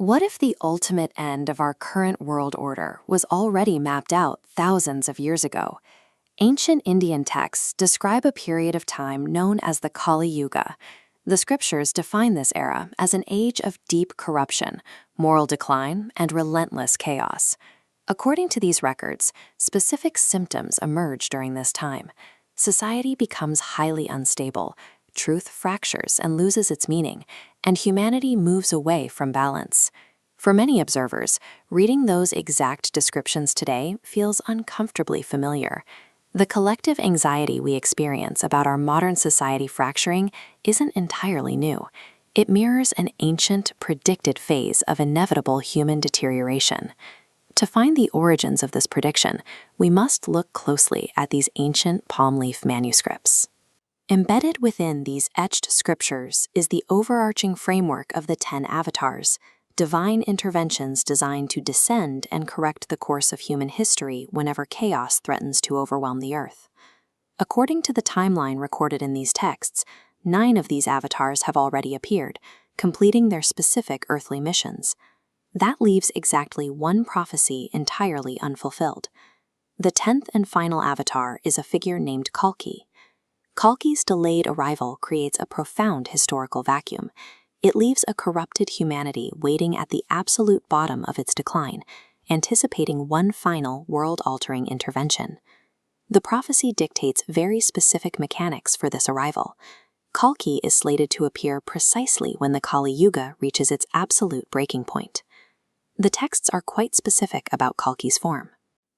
What if the ultimate end of our current world order was already mapped out thousands of years ago? Ancient Indian texts describe a period of time known as the Kali Yuga. The scriptures define this era as an age of deep corruption, moral decline, and relentless chaos. According to these records, specific symptoms emerge during this time. Society becomes highly unstable, truth fractures and loses its meaning, and humanity moves away from balance. For many observers, reading those exact descriptions today feels uncomfortably familiar. The collective anxiety we experience about our modern society fracturing isn't entirely new. It mirrors an ancient, predicted phase of inevitable human deterioration. To find the origins of this prediction, we must look closely at these ancient palm leaf manuscripts. Embedded within these etched scriptures is the overarching framework of the 10 avatars, divine interventions designed to descend and correct the course of human history whenever chaos threatens to overwhelm the earth. According to the timeline recorded in these texts, 9 of these avatars have already appeared, completing their specific earthly missions. That leaves exactly one prophecy entirely unfulfilled. The 10th and final avatar is a figure named Kalki. Kalki's delayed arrival creates a profound historical vacuum. It leaves a corrupted humanity waiting at the absolute bottom of its decline, anticipating one final world-altering intervention. The prophecy dictates very specific mechanics for this arrival. Kalki is slated to appear precisely when the Kali Yuga reaches its absolute breaking point. The texts are quite specific about Kalki's form.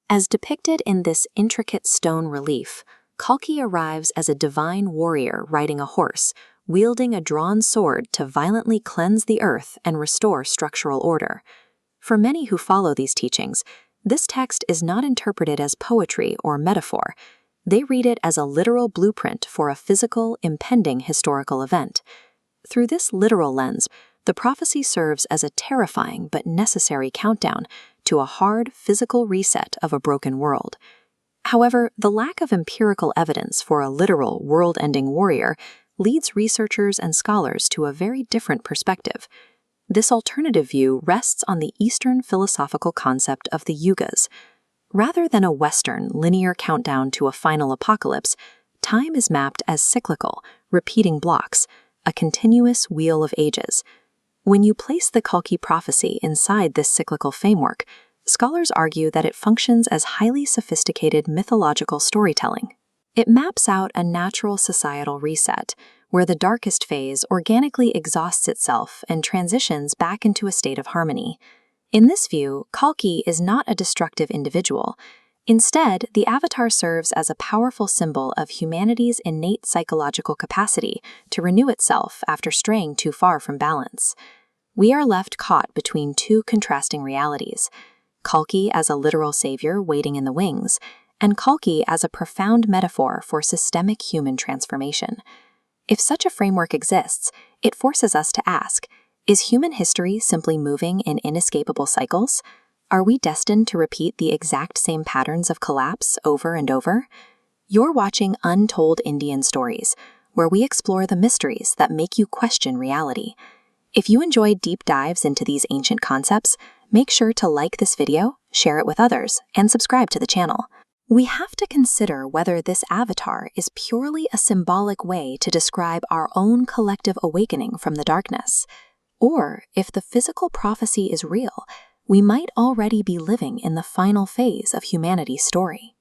As depicted in this intricate stone relief, Kalki arrives as a divine warrior riding a horse, wielding a drawn sword to violently cleanse the earth and restore structural order. For many who follow these teachings, this text is not interpreted as poetry or metaphor. They read it as a literal blueprint for a physical, impending historical event. Through this literal lens, the prophecy serves as a terrifying but necessary countdown to a hard physical reset of a broken world. However, the lack of empirical evidence for a literal world-ending warrior leads researchers and scholars to a very different perspective. This alternative view rests on the Eastern philosophical concept of the yugas. Rather than a Western linear countdown to a final apocalypse, time is mapped as cyclical, repeating blocks, a continuous wheel of ages. When you place the Kalki prophecy inside this cyclical framework, scholars argue that it functions as highly sophisticated mythological storytelling. It maps out a natural societal reset, where the darkest phase organically exhausts itself and transitions back into a state of harmony. In this view, Kalki is not a destructive individual. Instead, the avatar serves as a powerful symbol of humanity's innate psychological capacity to renew itself after straying too far from balance. We are left caught between two contrasting realities: Kalki as a literal savior waiting in the wings, and Kalki as a profound metaphor for systemic human transformation. If such a framework exists, it forces us to ask, is human history simply moving in inescapable cycles? Are we destined to repeat the exact same patterns of collapse over and over? You're watching Untold Indian Stories, where we explore the mysteries that make you question reality. If you enjoyed deep dives into these ancient concepts, make sure to like this video, share it with others, and subscribe to the channel. We have to consider whether this avatar is purely a symbolic way to describe our own collective awakening from the darkness, or if the physical prophecy is real, we might already be living in the final phase of humanity's story.